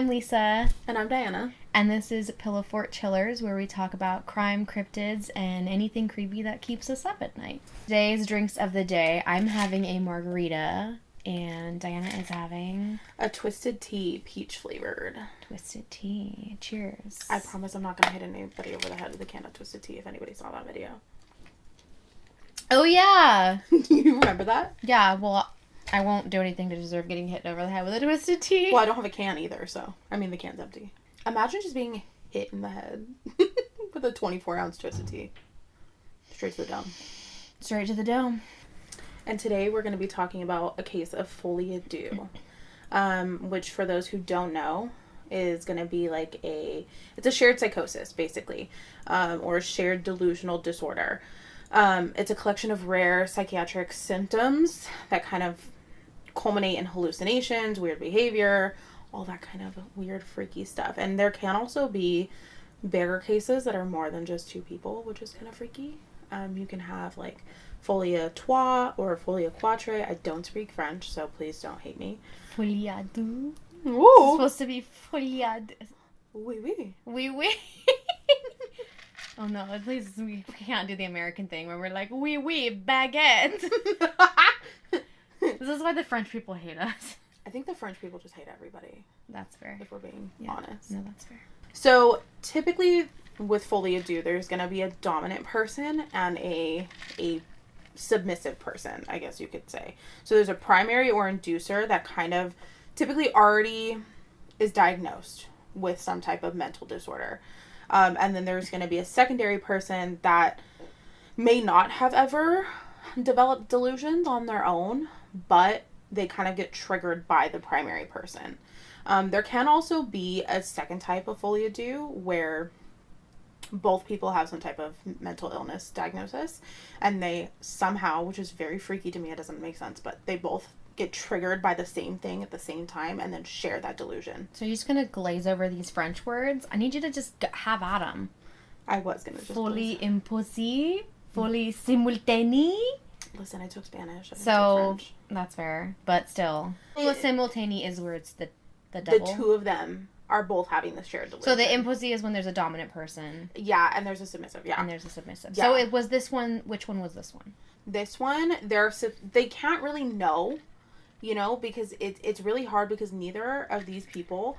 I'm Lisa. And I'm Diana. And this is Pillow Fort Chillers, where we talk about crime, cryptids, and anything creepy that keeps us up at night. Today's drinks of the day, I'm having a margarita, and Diana is having a twisted tea, peach flavored. Twisted tea. Cheers. I promise I'm not going to hit anybody over the head with a can of twisted tea if anybody saw that video. Oh, yeah. Do you remember that? Yeah, well, I won't do anything to deserve getting hit over the head with a twisted tea. Well, I don't have a can either, so. I mean, the can's empty. Imagine just being hit in the head with a 24-ounce twisted tea. Straight to the dome. Straight to the dome. And today we're going to be talking about a case of folie à deux, which for those who don't know is going to be like it's a shared psychosis, basically, or a shared delusional disorder. It's a collection of rare psychiatric symptoms that kind of culminate in hallucinations, weird behavior, all that kind of weird, freaky stuff. And there can also be bigger cases that are more than just two people, which is kind of freaky. You can have like folie à trois or folie à quatre. I don't speak French, so please don't hate me. Folie à deux. Ooh. It's supposed to be folie à deux. Oui, oui. Oui, oui. Oh no, please, we can't do the American thing where we're like, oui, oui, baguette. This is why the French people hate us. I think the French people just hate everybody. That's fair. If we're being honest. No, that's fair. So, typically with folie à deux, there's going to be a dominant person and a submissive person, I guess you could say. So, there's a primary or inducer that kind of typically already is diagnosed with some type of mental disorder. And then there's going to be a secondary person that may not have ever developed delusions on their own, but they kind of get triggered by the primary person. There can also be a second type of folie à deux where both people have some type of mental illness diagnosis, and they somehow, which is very freaky to me, it doesn't make sense, but they both get triggered by the same thing at the same time and then share that delusion. So you're just going to glaze over these French words? I need you to just have at them. I was going to just... Folie impossible, folie simultanée. Listen, I took Spanish. I didn't So, take French. That's fair, but still. Folie simultanée is where it's the double. The two of them are both having this shared delusion. So the impossible is when there's a dominant person. Yeah, and there's a submissive, yeah. And there's a submissive. Yeah. So it was this one, which one was this one? This one, they can't really know, because it's really hard because neither of these people,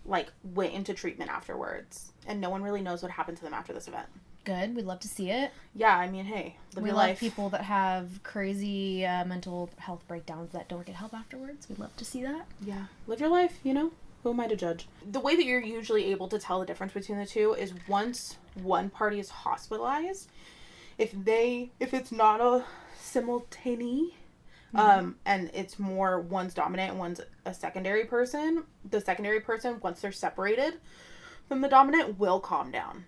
went into treatment afterwards. And no one really knows what happened to them after this event. Good. We'd love to see it. Yeah, I mean, hey, live we your love life. people that have crazy mental health breakdowns that don't get help afterwards. We'd love to see that. Yeah, live your life, Who am I to judge? The way that you're usually able to tell the difference between the two is once one party is hospitalized, if it's not a simultaneous, and it's more one's dominant and one's a secondary person, the secondary person, once they're separated from the dominant, will calm down.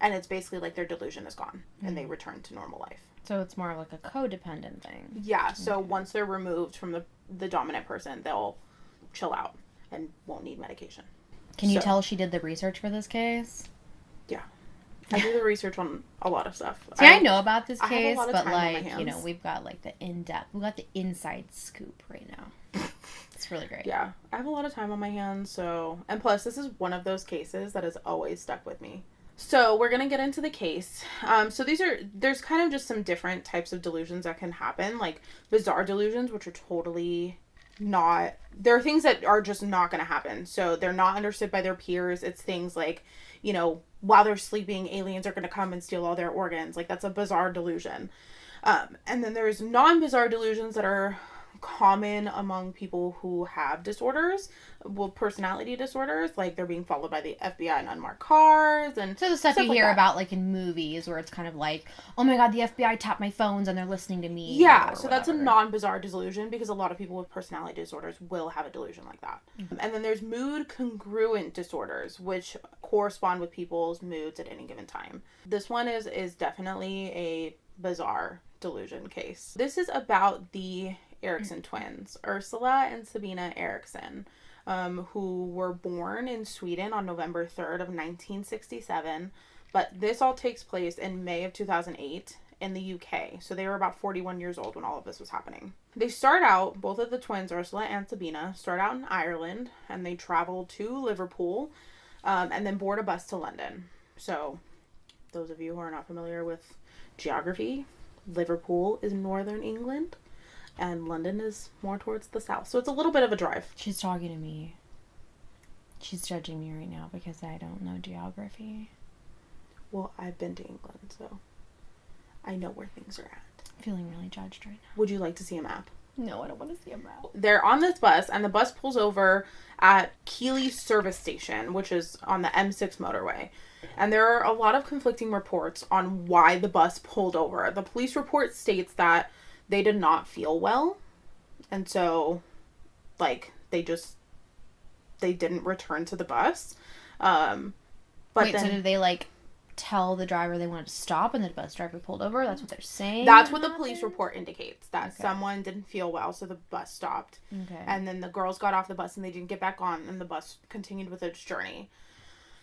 And it's basically like their delusion is gone and they return to normal life. So it's more like a codependent thing. Yeah, so once they're removed from the dominant person, they'll chill out and won't need medication. Can you tell she did the research for this case? Yeah. I do the research on a lot of stuff. See, I know about this case, I have a lot of but time on my hands. we've got the in-depth, we've got the inside scoop right now. It's really great. Yeah, I have a lot of time on my hands, so... And plus, this is one of those cases that has always stuck with me. So, we're going to get into the case. So, there's kind of just some different types of delusions that can happen, like bizarre delusions, which are totally not... There are things that are just not going to happen. So, they're not understood by their peers. It's things like, while they're sleeping, aliens are going to come and steal all their organs. That's a bizarre delusion. And then there's non-bizarre delusions that are common among people who have disorders, personality disorders, like they're being followed by the FBI in unmarked cars, and so the stuff you hear about in movies where it's kind of like, oh my god, the FBI tapped my phones and they're listening to me. Yeah, so that's a non-bizarre delusion because a lot of people with personality disorders will have a delusion like that. Mm-hmm. And then there's mood congruent disorders, which correspond with people's moods at any given time. This one is definitely a bizarre delusion case. This is about the Erikson twins, Ursula and Sabina Erikson, who were born in Sweden on November 3rd of 1967. But this all takes place in May of 2008, in the UK. So they were about 41 years old when all of this was happening. They start out, both of the twins, Ursula and Sabina, start out in Ireland, and they travel to Liverpool, and then board a bus to London. So those of you who are not familiar with geography, Liverpool is northern England, and London is more towards the south. So it's a little bit of a drive. She's talking to me. She's judging me right now because I don't know geography. Well, I've been to England, so I know where things are at. I'm feeling really judged right now. Would you like to see a map? No, I don't want to see a map. They're on this bus, and the bus pulls over at Keighley Service Station, which is on the M6 motorway. And there are a lot of conflicting reports on why the bus pulled over. The police report states that they did not feel well, and so, like, they didn't return to the bus. But wait, then, so did they, like, tell the driver they wanted to stop and the bus driver pulled over? That's what they're saying? That's what the police report indicates, that Okay. someone didn't feel well, so the bus stopped. Okay. And then the girls got off the bus and they didn't get back on, and the bus continued with its journey.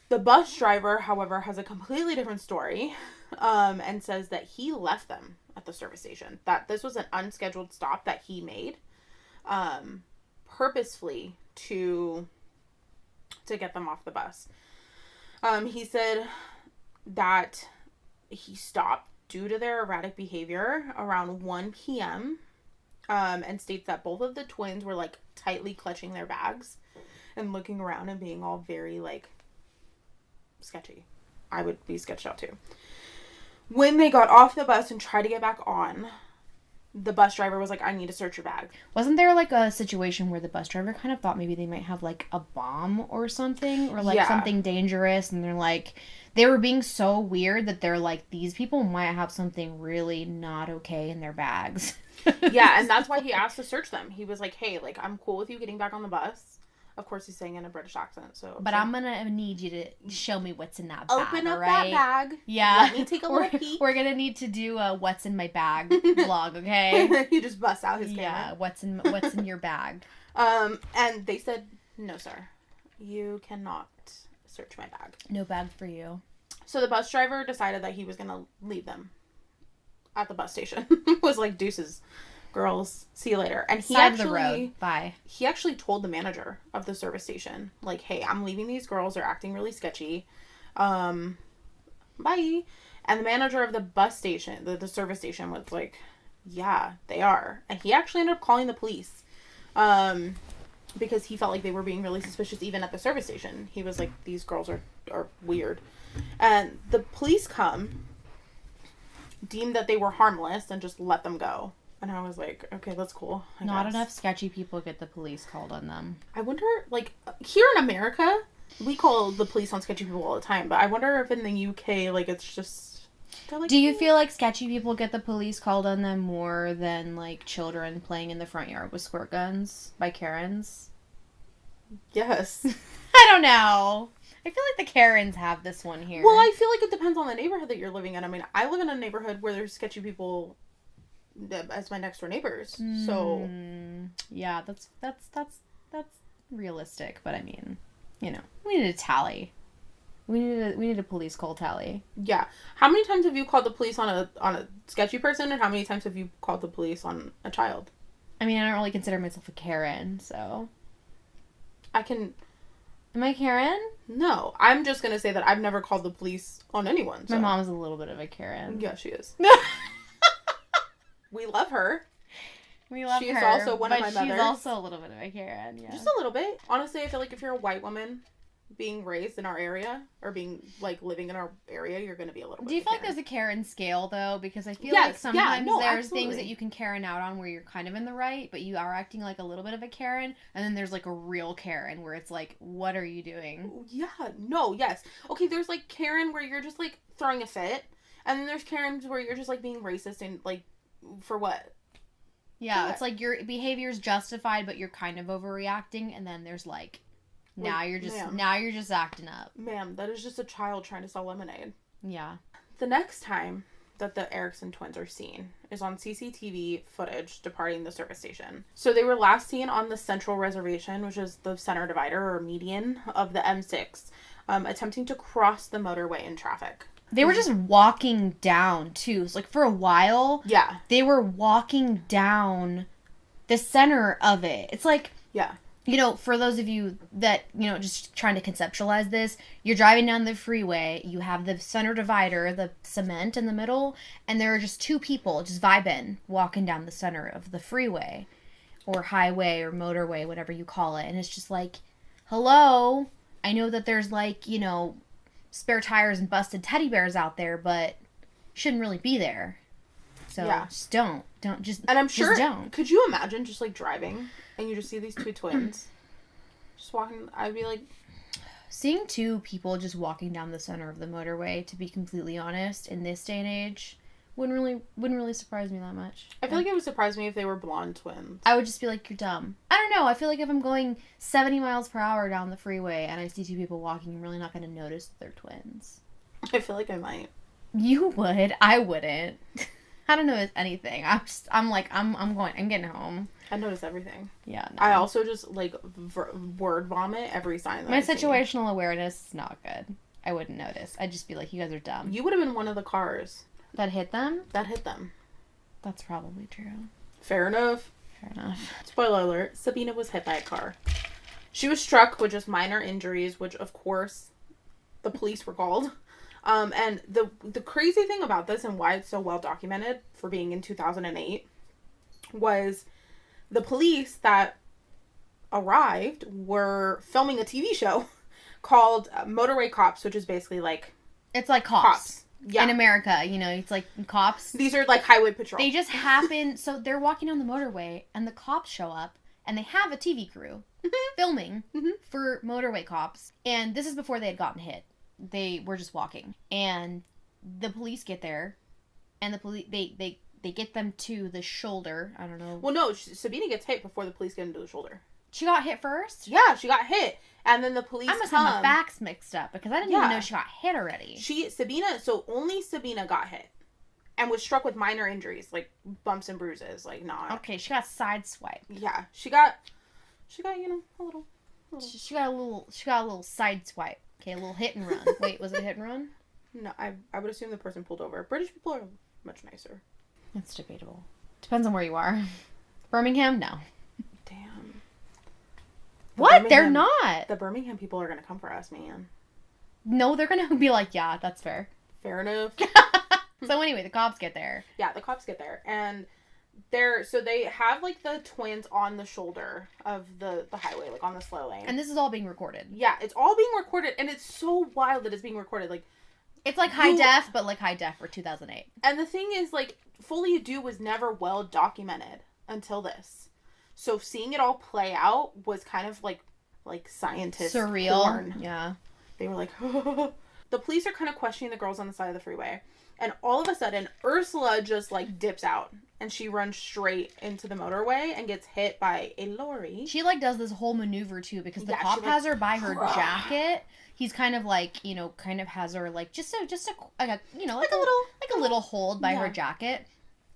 The bus driver, however, has a completely different story, and says that he left them at the service station. That this was an unscheduled stop that he made, purposefully to get them off the bus. He said that he stopped due to their erratic behavior around 1 p.m. And states that both of the twins were, like, tightly clutching their bags and looking around and being all very, like, sketchy. I would be sketched out too. When they got off the bus and tried to get back on, the bus driver was like, I need to search your bag. Wasn't there, like, a situation where the bus driver kind of thought maybe they might have, like, a bomb or something? Or, like, Yeah. something dangerous, and they're, like... They were being so weird that they're, like, these people might have something really not okay in their bags. Yeah, and that's why he asked to search them. He was like, hey, like, I'm cool with you getting back on the bus. Of course, he's saying in a British accent, so... But I'm gonna need you to show me what's in that bag, Open up right? that bag. Yeah. Let me take a little peek. We're gonna need to do a what's in my bag vlog, okay? He just busts out his Yeah, camera. what's in your bag? And they said, no, sir. You cannot search my bag. No bag for you. So the bus driver decided that he was going to leave them at the bus station. Was like, deuces, girls, see you later. And Side of the road. Bye. He actually told the manager of the service station, like, hey, I'm leaving these girls. They're acting really sketchy. Bye. And the manager of the bus station, the service station, was like, yeah, they are. And he actually ended up calling the police. Because he felt like they were being really suspicious even at the service station. He was like, these girls are weird. And the police come, deemed that they were harmless, and just let them go. And I was like, okay, that's cool. I Not guess. enough sketchy people get the police called on them. I wonder, like, here in America, we call the police on sketchy people all the time. But I wonder if in the UK, like, it's just... Like, Do you feel like sketchy people get the police called on them more than, like, children playing in the front yard with squirt guns by Karens? Yes. I don't know. I feel like the Karens have this one here. Well, I feel like it depends on the neighborhood that you're living in. I mean, I live in a neighborhood where there's sketchy people as my next door neighbors. So yeah, that's realistic. But I mean, you know, we need a tally. We need a police call tally. yeah. How many times have you called the police on a sketchy person, and how many times have you called the police on a child? I mean, I don't really consider myself a Karen, so I can... Am I Karen? No. I'm just going to say that I've never called the police on anyone. So. My mom's a little bit of a Karen. Yeah, she is. We love her. We love She her. is also one of my But mothers. she's also a little bit of a Karen, yeah. Just a little bit. Honestly, I feel like if you're a white woman being raised in our area, or being, like, living in our area, you're going to be a little bit Do you of a feel like Karen. there's a Karen scale, though? Because I feel Yes, like yeah, sometimes no, there's absolutely. things that you can Karen out on where you're kind of in the right, but you are acting like a little bit of a Karen. And then there's, like, a real Karen where it's like, what are you doing? Yeah, no, yes. Okay, there's, like, Karen where you're just, like, throwing a fit. And then there's Karens where you're just, like, being racist and, like, for what? Yeah, Yeah. it's like your behavior's justified, but you're kind of overreacting. And then there's, like, now Like, you're just ma'am. now you're just acting up. Ma'am, that is just a child trying to sell lemonade. Yeah. The next time that the Erikson twins are seen is on CCTV footage departing the service station. So they were last seen on the Central Reservation, which is the center divider or median of the M6, attempting to cross the motorway in traffic. They were just walking down, too. So, like, for a while, Yeah. they were walking down the center of it. It's like, Yeah. you know, for those of you that, you know, just trying to conceptualize this, you're driving down the freeway, you have the center divider, the cement in the middle, and there are just two people just vibing, walking down the center of the freeway, or highway, or motorway, whatever you call it. And it's just like, hello, I know that there's, like, you know, spare tires and busted teddy bears out there, but shouldn't really be there. So just don't just. And I'm sure. Just don't. Could you imagine just like driving and you just see these two twins just walking? I'd be like, seeing two people just walking down the center of the motorway. To be completely honest, in this day and age, wouldn't really surprise me that much. I feel like it would surprise me if they were blonde twins. I would just be like, you're dumb. I don't know. I feel like if I'm going 70 miles per hour down the freeway and I see two people walking, I'm really not going to notice that they're twins. I feel like I might. You would. I wouldn't. I don't notice anything. I'm getting home. I notice everything. Yeah. No. I also just like word vomit every sign that My I see. situational awareness is not good. I wouldn't notice. I'd just be like, you guys are dumb. You would have been one of the cars That hit them? that hit them. That's probably true. Fair enough. Fair enough. Spoiler alert, Sabina was hit by a car. She was struck with just minor injuries, which of course the police were called. And the crazy thing about this and why it's so well documented for being in 2008 was the police that arrived were filming a TV show called Motorway Cops, which is basically like... It's like cops. Yeah. In America, you know, it's like cops. These are like highway patrol. They just happen... So they're walking on the motorway and the cops show up and they have a TV crew filming for Motorway Cops. And this is before they had gotten hit. They were just walking, and the police get there, and the police they get them to the shoulder. I don't know. Well, no, Sabina gets hit before the police get into the shoulder. She got hit first? Yeah, she got hit, and then the police. I must have my facts mixed up because I didn't even know she got hit already. Only Sabina got hit, and was struck with minor injuries like bumps and bruises, like not. Okay, she got sideswiped. Yeah, she got a little. She got a little sideswipe. Okay, a little hit and run. Wait, was it a hit and run? No, I would assume the person pulled over. British people are much nicer. That's debatable. Depends on where you are. Birmingham? No. Damn. What? They're not. The Birmingham people are going to come for us, man. No, they're going to be like, yeah, that's fair. Fair enough. So anyway, the cops get there. Yeah, the cops get there. And they have like the twins on the shoulder of the highway, like on the slow lane. And this is all being recorded. Yeah, it's all being recorded, and it's so wild that it's being recorded. Like, it's like high def, but like high def for 2008. And the thing is, like, Folie à Deux was never well documented until this. So seeing it all play out was kind of like scientist surreal. porn. Yeah. They were like, the police are kind of questioning the girls on the side of the freeway. And all of a sudden, Ursula just, like, dips out. And she runs straight into the motorway and gets hit by a lorry. She, like, does this whole maneuver, too, because the cop has her by her jacket. He's kind of, like, you know, has her, like, just a little hold by her jacket.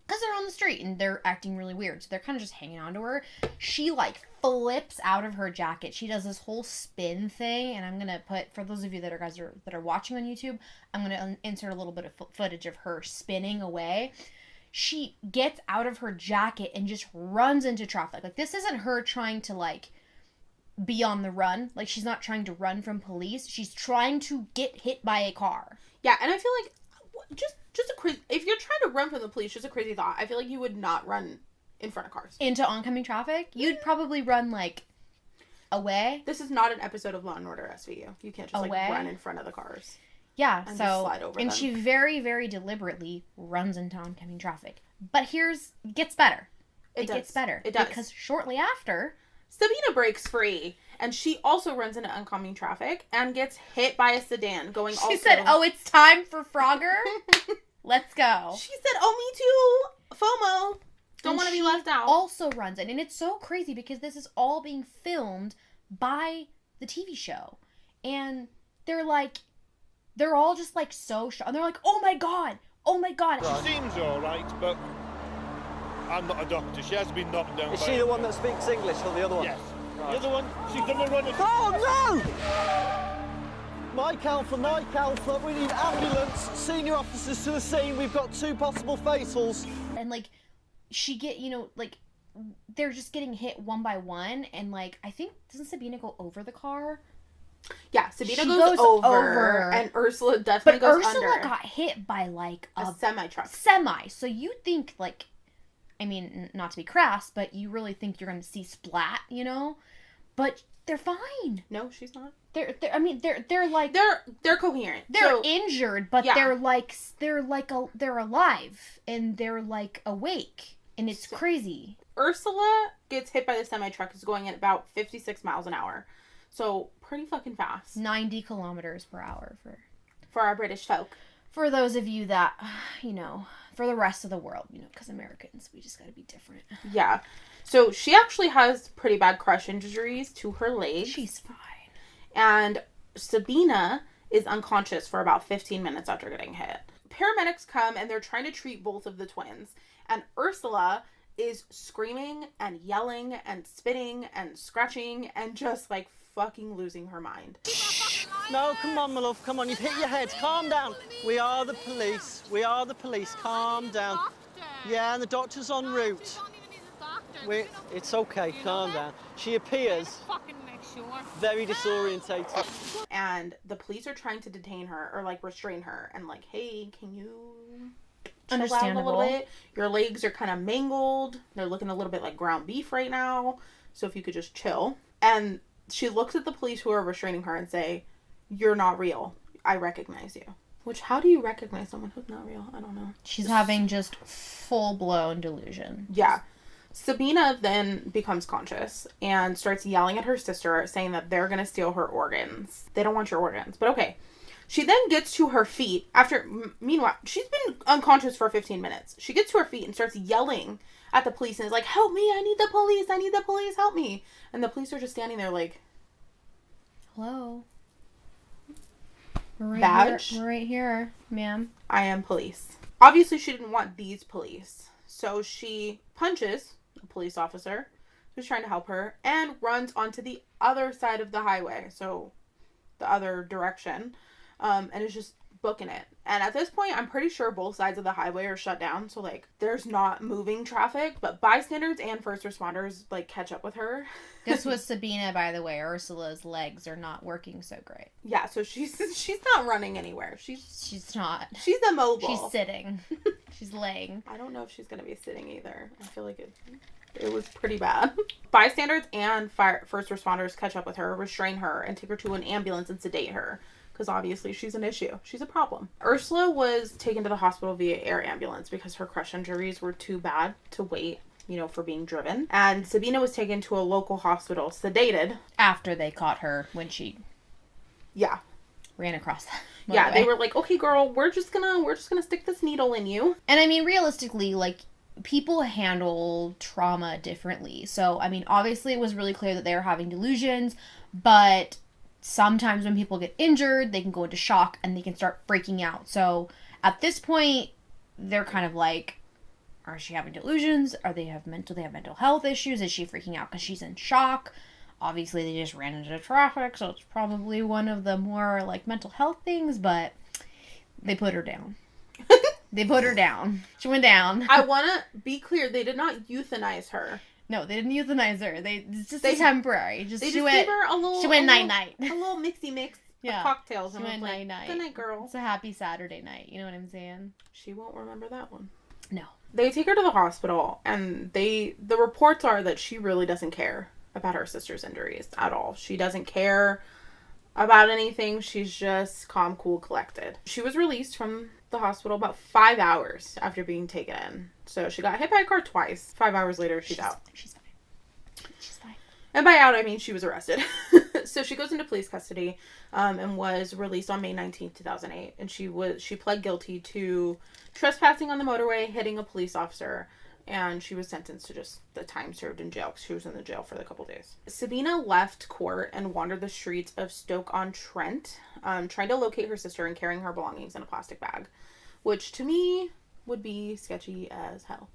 Because they're on the street and they're acting really weird. So they're kind of just hanging on to her. She, like, flips out of her jacket. She does this whole spin thing. And I'm going to put, for those of you that are watching on YouTube, I'm going to insert a little bit of footage of her spinning away. She gets out of her jacket and just runs into traffic. Like, this isn't her trying to, like, be on the run. Like, she's not trying to run from police. She's trying to get hit by a car. Yeah, and I feel like just a crazy... If you're trying to run from the police, just a crazy thought. I feel like you would not run in front of cars. Into oncoming traffic? You'd probably run, like, away. This is not an episode of Law & Order SVU. You can't just, like, run in front of the cars. Yeah, and so... just slide over them. She very, very deliberately runs into oncoming traffic. But gets better. It gets better. It does. Because shortly after... Sabina breaks free, and she also runs into oncoming traffic and gets hit by a sedan going also... She said, oh, it's time for Frogger? Let's go. She said, oh, me too. FOMO. Don't want to be left out. Also runs in. And it's so crazy because this is all being filmed by the TV show. And they're all just like so shocked. And they're like, oh my God. Oh my God. She seems alright, but I'm not a doctor. She has been knocked down. Is she the one that speaks English or the other one? Yes. Right. The other one, she's the one running. Oh no! Mike Alpha, we need ambulance. Senior officers to the scene. We've got 2 possible fatals. And, like, they're just getting hit one by one. And, like, I think, doesn't Sabina go over the car? Yeah, Sabina She goes over, over. and Ursula definitely But goes Ursula under. got hit by, like, a semi-truck. So you think, like, I mean, not to be crass, but you really think you're going to see splat, you know? But they're fine. No, she's not. They're coherent. They're injured, but yeah. they're alive and they're like awake, and it's crazy. Ursula gets hit by the semi-truck. Is going at about 56 miles an hour. So, pretty fucking fast. 90 kilometers per hour for our British folk. For those of you that, for the rest of the world, because Americans, we just gotta be different. Yeah. So, she actually has pretty bad crush injuries to her legs. She's fine. And Sabina is unconscious for about 15 minutes after getting hit. Paramedics come and they're trying to treat both of the twins. And Ursula is screaming and yelling and spitting and scratching and just like fucking losing her mind. No, come on, my love, come on, you've hit your head. Calm down. We are the police. Calm down. Yeah, and the doctor's en route. It's okay, calm down. She appears very disorientated. And the police are trying to detain her or like restrain her and like, hey, can you chill out a little bit? Your legs are kind of mangled. They're looking a little bit like ground beef right now. So if you could just chill. And she looks at the police who are restraining her and say, you're not real. I recognize you. Which, how do you recognize someone who's not real? I don't know. She's having just full-blown delusion. Yeah. Sabina then becomes conscious and starts yelling at her sister, saying that they're going to steal her organs. They don't want your organs. But okay. She then gets to her feet after, meanwhile, she's been unconscious for 15 minutes. She gets to her feet and starts yelling at the police and is like, help me, I need the police, help me. And the police are just standing there like, hello. We're right badge? Here. We're right here, ma'am. I am police. Obviously, she didn't want these police. So she punches a police officer who's trying to help her and runs onto the other side of the highway. So the other direction. And is just booking it. And at this point, I'm pretty sure both sides of the highway are shut down. So, like, there's not moving traffic. But bystanders and first responders, like, catch up with her. This was Sabina, by the way. Ursula's legs are not working so great. Yeah, so she's not running anywhere. She's not. She's immobile. She's sitting. She's laying. I don't know if she's going to be sitting either. I feel like it was pretty bad. Bystanders and first responders catch up with her, restrain her, and take her to an ambulance and sedate her. Because obviously she's an issue. She's a problem. Ursula was taken to the hospital via air ambulance because her crush injuries were too bad to wait, for being driven. And Sabina was taken to a local hospital, sedated. After they caught her when she ran across the motorway. Yeah, they were like, okay, girl, we're just gonna stick this needle in you. And I mean, realistically, like, people handle trauma differently. So, I mean, obviously it was really clear that they were having delusions, but sometimes when people get injured, they can go into shock and they can start freaking out. So at this point, they're kind of like, are she having delusions? Do they have mental health issues? Is she freaking out because she's in shock? Obviously, they just ran into traffic, so it's probably one of the more, like, mental health things, but they put her down. They put her down. She went down. I want to be clear, they did not euthanize her. No, they didn't euthanize her. It's just temporary. She went night-night. A little mixy mix of cocktails. She went night-night. Good night, girl. It's a happy Saturday night. You know what I'm saying? She won't remember that one. No. They take her to the hospital, and the reports are that she really doesn't care about her sister's injuries at all. She doesn't care about anything. She's just calm, cool, collected. She was released from the hospital about 5 hours after being taken in. So she got hit by a car twice. 5 hours later, she's out. She's fine. She's fine. And by out, I mean she was arrested. So she goes into police custody and was released on May 19th, 2008. And she pled guilty to trespassing on the motorway, hitting a police officer, and she was sentenced to just the time served in jail because she was in the jail for a couple days. Sabina left court and wandered the streets of Stoke-on-Trent, trying to locate her sister and carrying her belongings in a plastic bag, which to me would be sketchy as hell.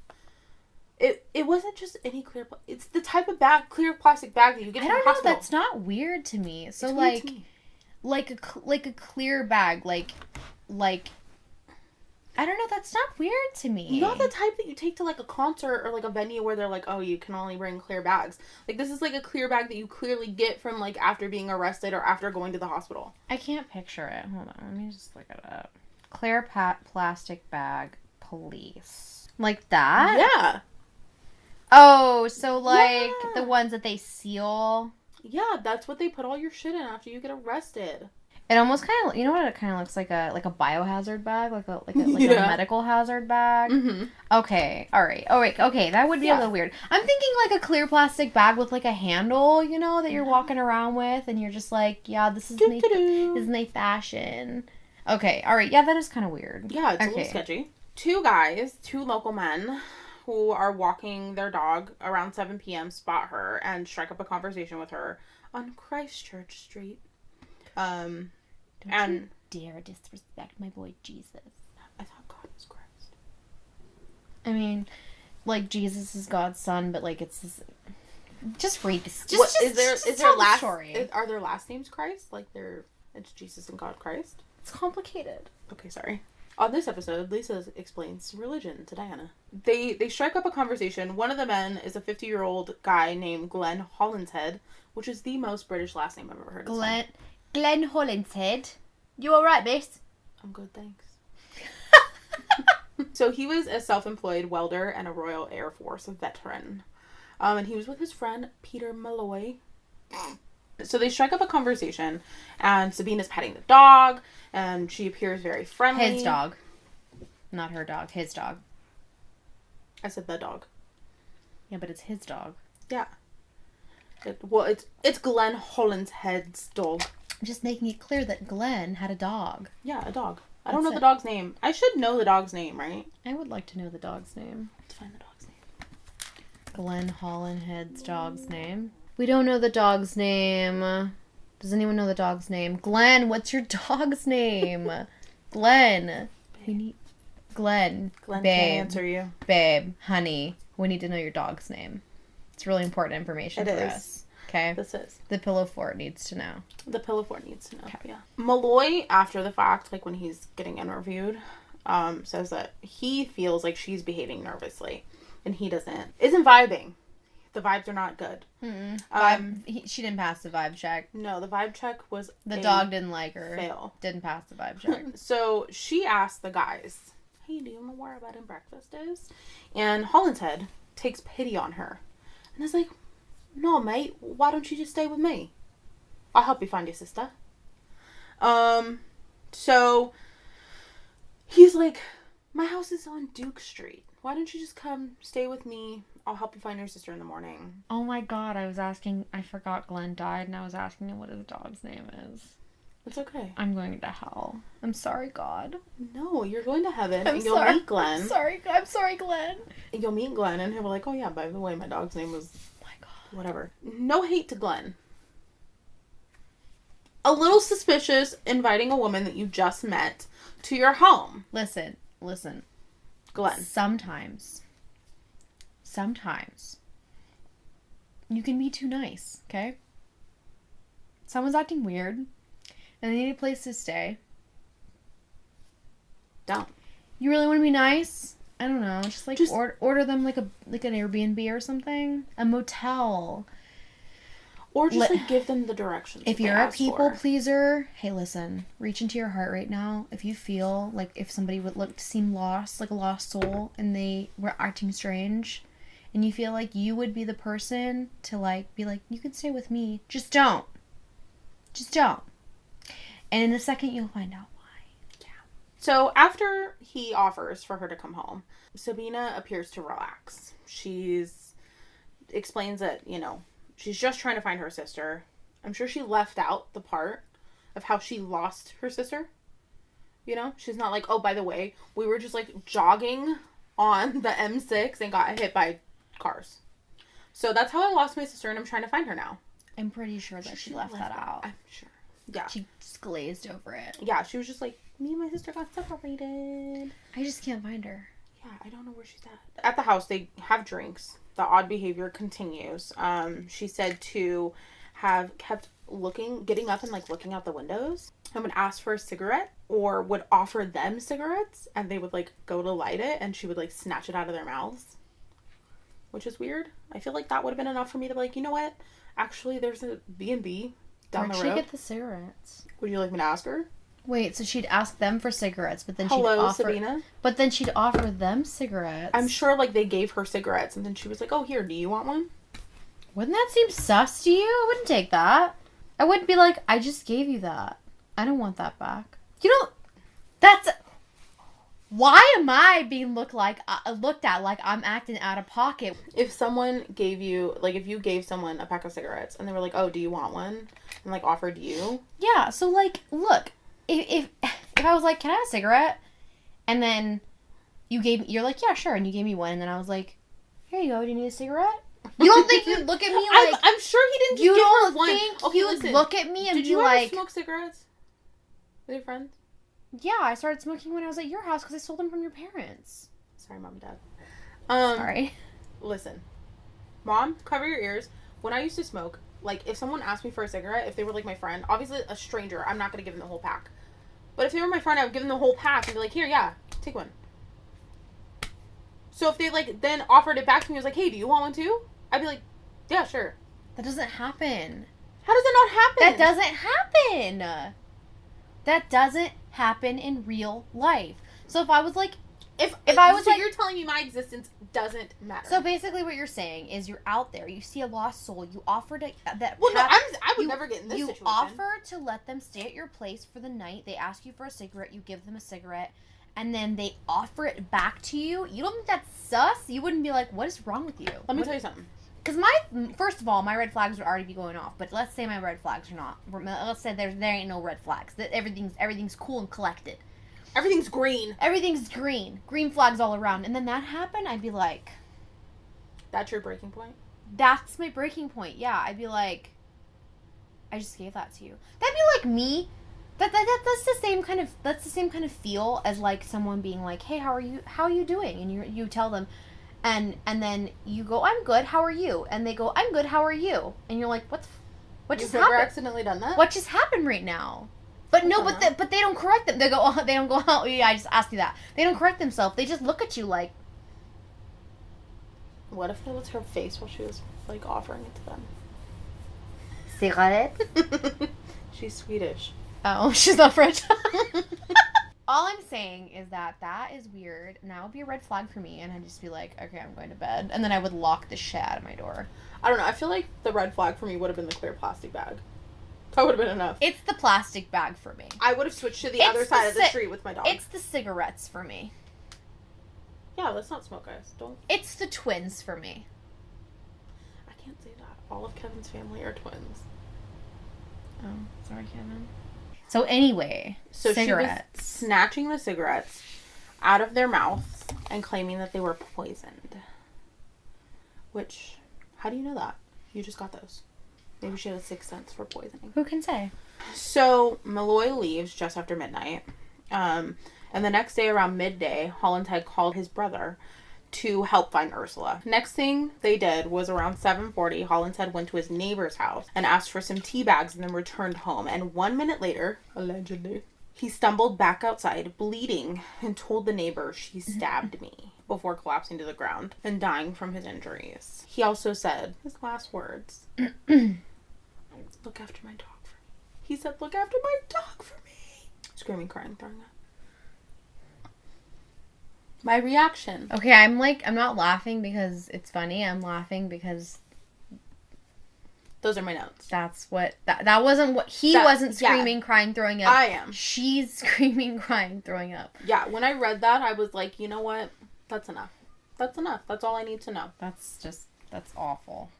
It wasn't just any clear... It's the type of clear plastic bag that you get from the hospital. That's not weird to me. So, like a clear bag, like I don't know. That's not weird to me. Not the type that you take to like a concert or like a venue where they're like, oh, you can only bring clear bags. Like this is like a clear bag that you clearly get from like after being arrested or after going to the hospital. I can't picture it. Hold on, let me just look it up. Clear plastic bag, police, like that. Yeah. Oh, so like the ones that they seal. Yeah, that's what they put all your shit in after you get arrested. It almost kind of, you know what? It kind of looks like a biohazard bag, like a Yeah. medical hazard bag. Mm-hmm. Okay, all right. Oh wait, okay, that would be a little weird. I'm thinking like a clear plastic bag with like a handle, you know, that you're walking around with, and you're just like, yeah, this is my fashion. Okay, all right, yeah, that is kind of weird. Yeah, it's a little sketchy. Two local men, who are walking their dog around 7 p.m. spot her and strike up a conversation with her on Christchurch Street. Don't you dare disrespect my boy Jesus. I thought God was Christ. I mean, like Jesus is God's son, but like it's this, just read this. Is there last story? Are their last names Christ? Like it's Jesus and God Christ? It's complicated. Okay, sorry. On this episode, Lisa explains religion to Diana. They strike up a conversation. One of the men is a 50-year-old guy named Glenn Hollinshead, which is the most British last name I've ever heard. Glenn Hollinshead. You alright, miss? I'm good, thanks. So he was a self-employed welder and a Royal Air Force veteran. And he was with his friend Peter Malloy. So they strike up a conversation, and Sabina's petting the dog, and she appears very friendly. His dog. Not her dog, his dog. I said the dog. Yeah, but it's his dog. Yeah. It's Glenn Hollinshead's dog. I'm just making it clear that Glenn had a dog. Yeah, a dog. I don't know the dog's name. I should know the dog's name, right? I would like to know the dog's name. Let's find the dog's name. Glenn Hollinshead's dog's name. We don't know the dog's name. Does anyone know the dog's name? Glenn, what's your dog's name? Glenn. We need Glenn. Glenn babe, can't answer you. Babe, honey, we need to know your dog's name. It's really important information for us. Okay? This is. The pillow fort needs to know. The pillow fort needs to know. Okay. Yeah. Malloy, after the fact, like when he's getting interviewed, says that he feels like she's behaving nervously, and he isn't vibing. The vibes are not good. She didn't pass the vibe check. No, the vibe check was the dog didn't like her. Fail. Didn't pass the vibe check. So she asked the guys, "Hey, do you know where our bed and breakfast is?" And Hollinshead takes pity on her, and is like, "No, mate. Why don't you just stay with me? I'll help you find your sister." So he's like, "My house is on Duke Street. Why don't you just come stay with me? I'll help you find your sister in the morning." Oh my god, I forgot Glenn died, and I was asking him what his dog's name is. It's okay. I'm going to hell. I'm sorry, God. No, you're going to heaven, I'm and you'll meet Glenn. I'm sorry, Glenn. And you'll meet Glenn, and he'll be like, "Oh yeah, by the way, my dog's name was..." Oh my god. Whatever. No hate to Glenn. A little suspicious inviting a woman that you just met to your home. Listen. Glenn. Sometimes you can be too nice, okay? Someone's acting weird and they need a place to stay. Don't. You really want to be nice? I don't know. Just order them like an Airbnb or something, a motel. Or just give them the directions. If you're a people pleaser, hey, listen, reach into your heart right now. If you feel like if somebody would seem lost, like a lost soul, and they were acting strange, and you feel like you would be the person to be like, you can stay with me, just don't. And in a second, you'll find out why. Yeah. So after he offers for her to come home, Sabina appears to relax. Explains that, she's just trying to find her sister. I'm sure she left out the part of how she lost her sister. She's not like, oh, by the way, we were just jogging on the M6 and got hit by cars. So that's how I lost my sister, and I'm trying to find her now. I'm pretty sure that she left that out. I'm sure. Yeah. She just glazed over it. Yeah, she was just like, me and my sister got separated. I just can't find her. Yeah, I don't know where she's at. At the house, they have drinks. The odd behavior continues. She said to have kept getting up and like looking out the windows and would ask for a cigarette or would offer them cigarettes and they would like go to light it and she would like snatch it out of their mouths, which is weird. I feel like that would have been enough for me to be like, you know what? Actually, there's a B&B down the road. Where'd she get the cigarettes? Would you like me to ask her? Wait, so she'd ask them for cigarettes, but then Hello, Sabina. But then she'd offer them cigarettes. I'm sure like they gave her cigarettes and then she was like, oh, here, do you want one? Wouldn't that seem sus to you? I wouldn't take that. I wouldn't be like, I just gave you that. I don't want that back. You know, that's... Why am I being looked at like I'm acting out of pocket? If someone gave you, like, if you gave someone a pack of cigarettes and they were like, oh, do you want one? And, like, offered you. Yeah, so, like, look, if I was like, can I have a cigarette? And then you're like, yeah, sure. And you gave me one. And then I was like, here you go. Do you need a cigarette? You don't think you'd look at me like... I'm sure he didn't just you give don't her one. think Okay, you would listen. look at me and Did be you like... ever smoke cigarettes with your friends? Yeah, I started smoking when I was at your house because I stole them from your parents. Sorry, Mom and Dad. Sorry. Listen. Mom, cover your ears. When I used to smoke, like, if someone asked me for a cigarette, if they were, like, my friend, obviously a stranger, I'm not going to give them the whole pack. But if they were my friend, I would give them the whole pack and be like, here, yeah, take one. So if they, like, then offered it back to me, was like, hey, do you want one too? I'd be like, yeah, sure. That doesn't happen. How does it not happen? That doesn't happen. That doesn't happen in real life. So if I was like... If I was so like... you're telling me my existence doesn't matter. So basically what you're saying is you're out there, you see a lost soul, you offer to... Well, no, I would never get in this situation. You offer to let them stay at your place for the night, they ask you for a cigarette, you give them a cigarette, and then they offer it back to you. You don't think that's sus? You wouldn't be like, what is wrong with you? Let me tell you something. Because first of all, my red flags would already be going off. But let's say my red flags are not. Let's say there ain't no red flags. That everything's cool and collected. Everything's green. Everything's green. Green flags all around. And then that happened, I'd be like... That's your breaking point? That's my breaking point. Yeah, I'd be like... I just gave that to you. That'd be like me. That's the same kind of feel as like someone being like, hey, how are you doing? And you tell them... And then you go, I'm good, how are you? And they go, I'm good, how are you? And you're like, what just happened? You've never accidentally done that? What just happened right now? But no, but they don't correct them. They don't go, oh, yeah, I just asked you that. They don't correct themselves. They just look at you like... What if that was her face while she was, like, offering it to them? Cigarette? She's Swedish. Oh, she's not French. All I'm saying is that is weird, and that would be a red flag for me, and I'd just be like, okay, I'm going to bed. And then I would lock the shit out of my door. I don't know, I feel like the red flag for me would have been the clear plastic bag. That would have been enough. It's the plastic bag for me. I would have switched to the other side of the street with my dog. It's the cigarettes for me. Yeah, let's not smoke, guys. Don't. It's the twins for me. I can't say that. All of Kevin's family are twins. Oh, sorry, Kevin. So anyway, so cigarettes. She was snatching the cigarettes out of their mouths and claiming that they were poisoned. Which, how do you know that? You just got those. Maybe she had a sixth sense for poisoning. Who can say? So Malloy leaves just after midnight. And the next day around midday, Hollinshead called his brother to help find Ursula. Next thing they did was around 7:40, Hollinshead went to his neighbor's house and asked for some tea bags and then returned home. And 1 minute later, allegedly, he stumbled back outside, bleeding, and told the neighbor, she stabbed me, before collapsing to the ground and dying from his injuries. He also said his last words, look after my dog for me. He said, look after my dog for me. Screaming, crying, throwing up. My reaction. Okay, I'm not laughing because it's funny. I'm laughing because... Those are my notes. That's what... That wasn't what... He wasn't screaming, crying, throwing up. I am. She's screaming, crying, throwing up. Yeah, when I read that, I was like, you know what? That's enough. That's enough. That's all I need to know. That's awful.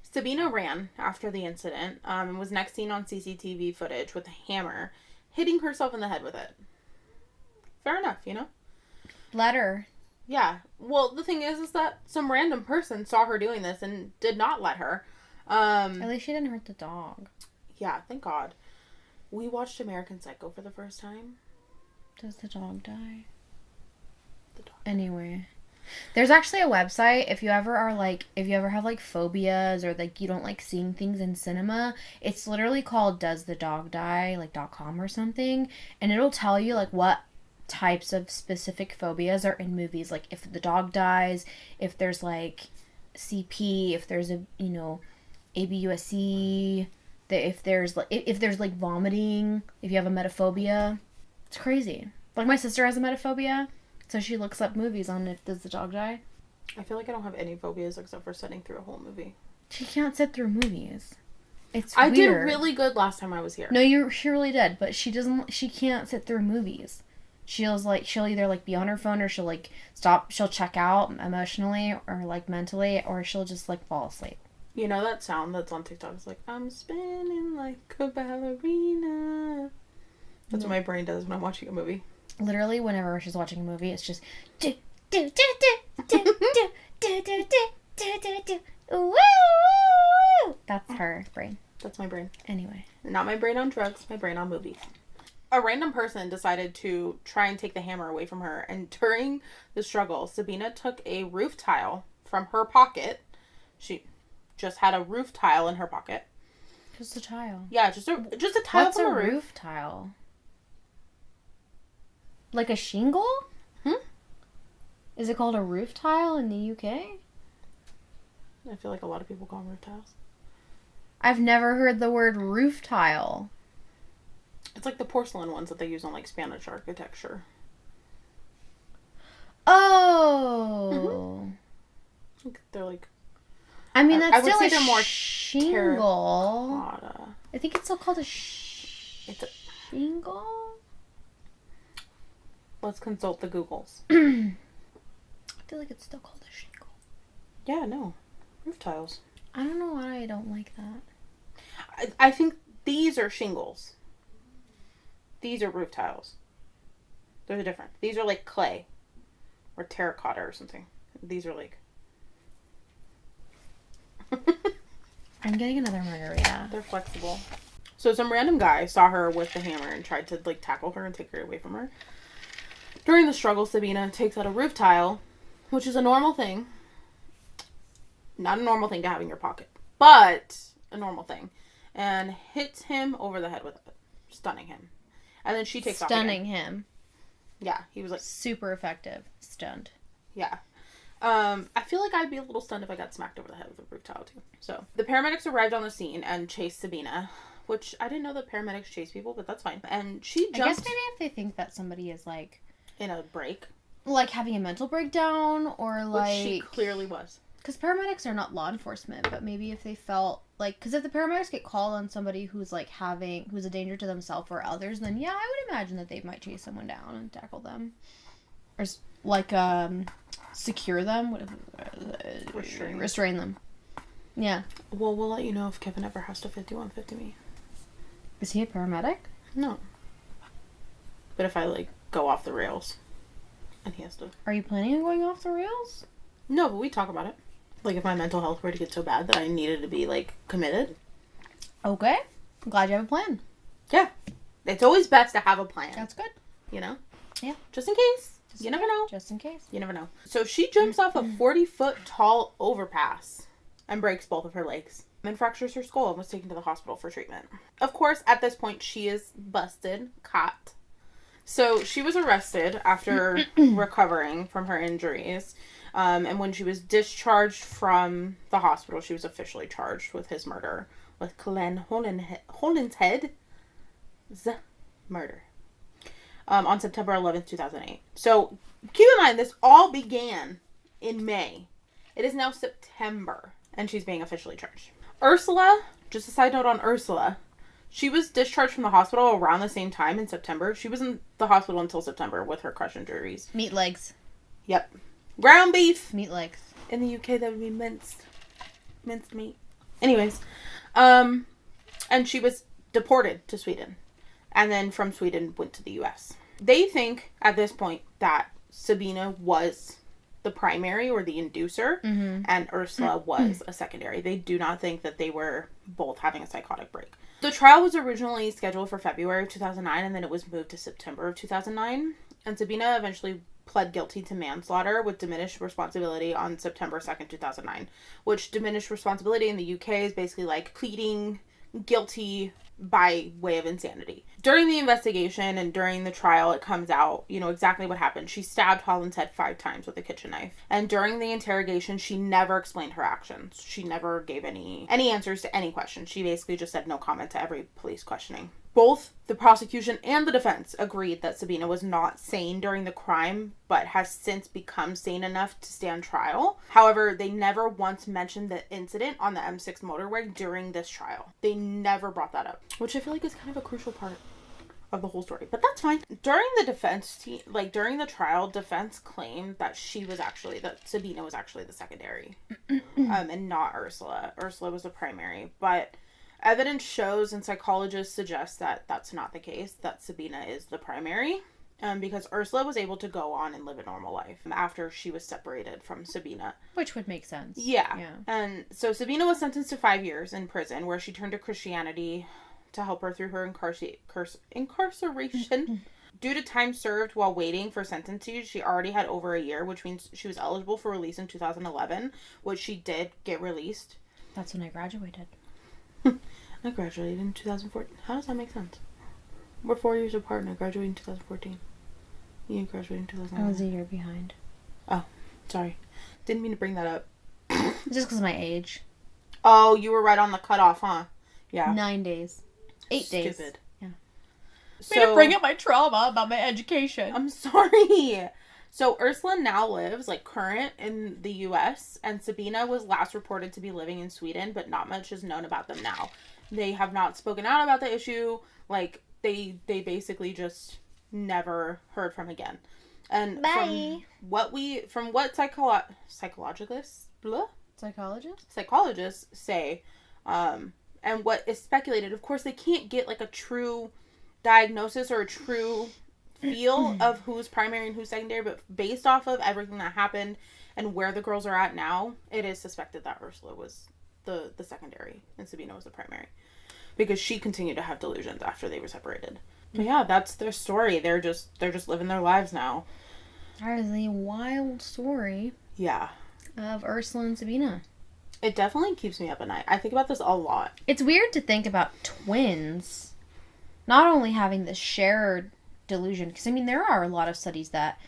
Sabina ran after the incident and was next seen on CCTV footage with a hammer, hitting herself in the head with it. Fair enough, you know? Let her. Yeah. Well, the thing is that some random person saw her doing this and did not let her. At least she didn't hurt the dog. Yeah, thank God. We watched American Psycho for the first time. Does the dog die? The dog. Anyway. There's actually a website if you ever have like phobias or like you don't like seeing things in cinema. It's literally called Does the Dog Die like .com or something, and it'll tell you like what types of specific phobias are in movies, like if the dog dies, if there's like CP, if there's a ABUSC, if there's like vomiting, if you have a metaphobia. It's crazy. Like my sister has a metaphobia, so she looks up movies on if does the dog die. I feel like I don't have any phobias except for sitting through a whole movie. She can't sit through movies. It's I weird. did really good last time I was here. No, she really did, but she can't sit through movies. She'll either like be on her phone or she'll like stop, she'll check out emotionally or like mentally, or she'll just like fall asleep. You know that sound that's on TikTok? It's like, I'm spinning like a ballerina. That's what my brain does when I'm watching a movie. Literally, whenever she's watching a movie, it's just that's her brain. That's my brain. Anyway. Not my brain on drugs, my brain on movies. A random person decided to try and take the hammer away from her, and during the struggle, Sabina took a roof tile from her pocket. She just had a roof tile in her pocket. Just a tile. Yeah, just a tile. What's from a a roof tile? Like a shingle? Is it called a roof tile in the UK? I feel like a lot of people call them roof tiles. I've never heard the word roof tile. It's like the porcelain ones that they use on like Spanish architecture. Oh. They're like. I mean, that's I would still say a they're more shingle. terracotta. I think it's still called a shingle. Let's consult the Googles. I feel like it's still called a shingle. Yeah, no. Roof tiles. I don't know why I don't like that. I think these are shingles. These are roof tiles. They're different. These are like clay. Or terracotta or something. These are like... I'm getting another margarita. They're flexible. So some random guy saw her with the hammer and tried to like tackle her and take her away from her. During the struggle, Sabina takes out a roof tile, which is a normal thing. Not a normal thing to have in your pocket, but a normal thing. And hits him over the head with it, stunning him. And then she takes off again. Stunning him. Yeah, he was like... Super effective. Stunned. Yeah. I feel like I'd be a little stunned if I got smacked over the head with a roof tile too. So, the paramedics arrived on the scene and chased Sabina, which I didn't know that paramedics chase people, but that's fine. And she jumped... I guess maybe if they think that somebody is like... in a break. Like having a mental breakdown or like... Which she clearly was. Because paramedics are not law enforcement, but maybe if they felt like... Because if the paramedics get called on somebody who's like who's a danger to themselves or others, then yeah, I would imagine that they might chase someone down and tackle them. Or like, secure them. Restrain them. Yeah. Well, we'll let you know if Kevin ever has to 5150 me. Is he a paramedic? No. But if I, like, go off the rails and he has to... Are you planning on going off the rails? No, but we talk about it. Like, if my mental health were to get so bad that I needed to be, like, committed. Okay. I'm glad you have a plan. Yeah. It's always best to have a plan. That's good. You know? Yeah. Just in case. You never know. Just in case. You never know. So she jumps off a 40-foot tall overpass and breaks both of her legs. And fractures her skull and was taken to the hospital for treatment. Of course, at this point, she is busted, caught. So she was arrested after recovering from her injuries. And when she was discharged from the hospital, she was officially charged with his murder. With Glenn Hollinshead's murder. On September 11th, 2008. So, keep in mind, this all began in May. It is now September, and she's being officially charged. Ursula, just a side note on Ursula, she was discharged from the hospital around the same time in September. She was in the hospital until September with her crush injuries. Meat legs. Yep. Ground beef. Meat legs. In the UK, that would be minced meat. Anyways, and she was deported to Sweden. And then from Sweden went to the US. They think at this point that Sabina was the primary or the inducer and Ursula was a secondary. They do not think that they were both having a psychotic break. The trial was originally scheduled for February of 2009 and then it was moved to September of 2009. And Sabina eventually pled guilty to manslaughter with diminished responsibility on September 2nd, 2009, which diminished responsibility in the UK is basically like pleading guilty by way of insanity. During the investigation and during the trial, it comes out, exactly what happened. She stabbed Holland's head 5 times with a kitchen knife. And during the interrogation, she never explained her actions. She never gave any answers to any questions. She basically just said no comment to every police questioning. Both the prosecution and the defense agreed that Sabina was not sane during the crime, but has since become sane enough to stand trial. However, they never once mentioned the incident on the M6 motorway during this trial. They never brought that up, which I feel like is kind of a crucial part of the whole story, but that's fine. During the trial, defense claimed that Sabina was actually the secondary, and not Ursula. Ursula was the primary, but evidence shows and psychologists suggest that that's not the case, that Sabina is the primary, because Ursula was able to go on and live a normal life after she was separated from Sabina. Which would make sense. Yeah. And so Sabina was sentenced to 5 years in prison, where she turned to Christianity to help her through her incarceration. Due to time served while waiting for sentencing, she already had over a year, which means she was eligible for release in 2011, which she did get released. That's when I graduated. I graduated in 2014. How does that make sense? We're 4 years apart and I graduated in 2014. You graduated in 2011. I was a year behind. Oh, sorry. Didn't mean to bring that up. Just because of my age. Oh, you were right on the cutoff, huh? Yeah. 9 days. 8 days. Stupid. Yeah. So, to bring up my trauma about my education. I'm sorry. So Ursula now lives, current in the U.S., and Sabina was last reported to be living in Sweden, but not much is known about them now. They have not spoken out about the issue. They basically just never heard from again. And Bye. from what psychologists say, and what is speculated, of course, they can't get a true diagnosis or a true feel of who's primary and who's secondary, but based off of everything that happened and where the girls are at now, it is suspected that Ursula was the secondary and Sabina was the primary, because she continued to have delusions after they were separated. But yeah, that's their story. They're just living their lives now. That is a wild story. Yeah. Of Ursula and Sabina. It definitely keeps me up at night. I think about this a lot. It's weird to think about twins not only having this shared delusion, because there are a lot of studies that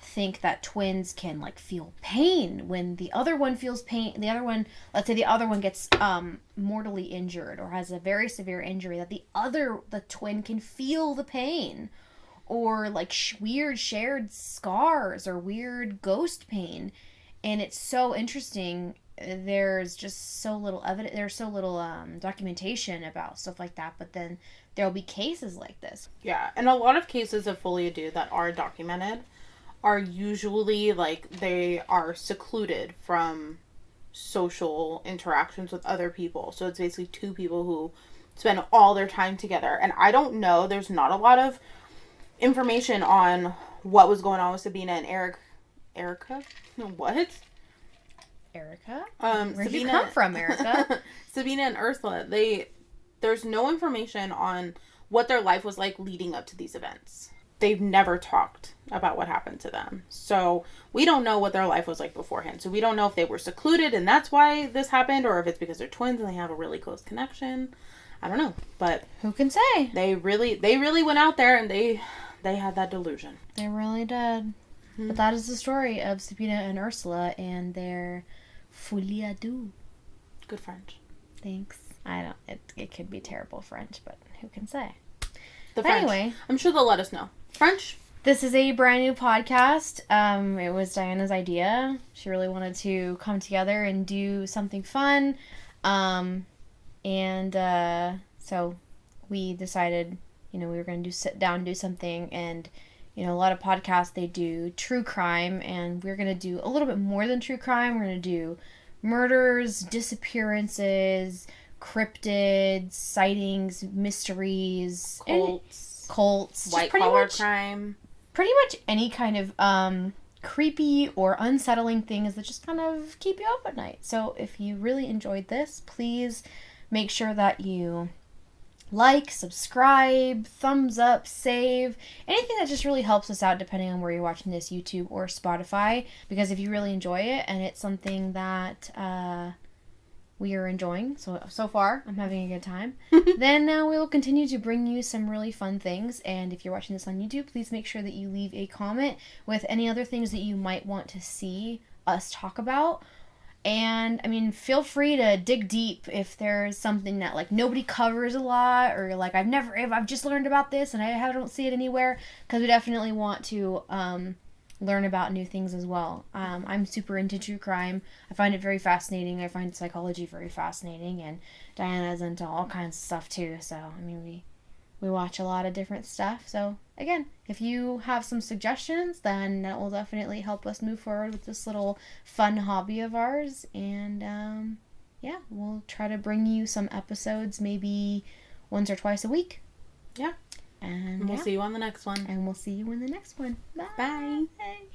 think that twins can feel pain when the other one feels pain. The other one, let's say the other one gets mortally injured or has a very severe injury, that the twin can feel the pain, or weird shared scars or weird ghost pain. And it's so interesting. There's just so little evidence. There's so little documentation about stuff like that. But then there'll be cases like this. Yeah, and a lot of cases of folie à deux that are documented are usually they are secluded from social interactions with other people. So it's basically two people who spend all their time together. And I don't know. There's not a lot of information on what was going on with Sabina and Erica. What? Erica? Where'd Sabina, you come from, Erica? Sabina and Ursula, there's no information on what their life was like leading up to these events. They've never talked about what happened to them. So we don't know what their life was like beforehand. So we don't know if they were secluded and that's why this happened, or if it's because they're twins and they have a really close connection. I don't know. But who can say? They really went out there and they had that delusion. They really did. Mm-hmm. But that is the story of Sabina and Ursula and their folie à deux. Good French. Thanks. It could be terrible French, but who can say? Anyway, I'm sure they'll let us know. French? This is a brand new podcast. It was Diana's idea. She really wanted to come together and do something fun. So we decided, we were going to sit down and do something. And, a lot of podcasts, they do true crime. And we're going to do a little bit more than true crime. We're going to do murders, disappearances, cryptids, sightings, mysteries, cults, white collar crime. Pretty much any kind of creepy or unsettling things that just kind of keep you up at night. So if you really enjoyed this, please make sure that you like, subscribe, thumbs up, save, anything that just really helps us out depending on where you're watching this, YouTube or Spotify. Because if you really enjoy it and it's something that we are enjoying, so far I'm having a good time, then we will continue to bring you some really fun things. And if you're watching this on YouTube, please make sure that you leave a comment with any other things that you might want to see us talk about. And I mean, feel free to dig deep if there's something that like nobody covers a lot, or like I've just learned about this and I don't see it anywhere, because we definitely want to learn about new things as well. I'm super into true crime. I find it very fascinating. I find psychology very fascinating, and Diana's into all kinds of stuff too. So I mean, we watch a lot of different stuff. So again, if you have some suggestions, then that will definitely help us move forward with this little fun hobby of ours. And yeah, we'll try to bring you some episodes maybe once or twice a week. Yeah. And we'll see you on the next one. And we'll see you in the next one. Bye. Bye. Bye.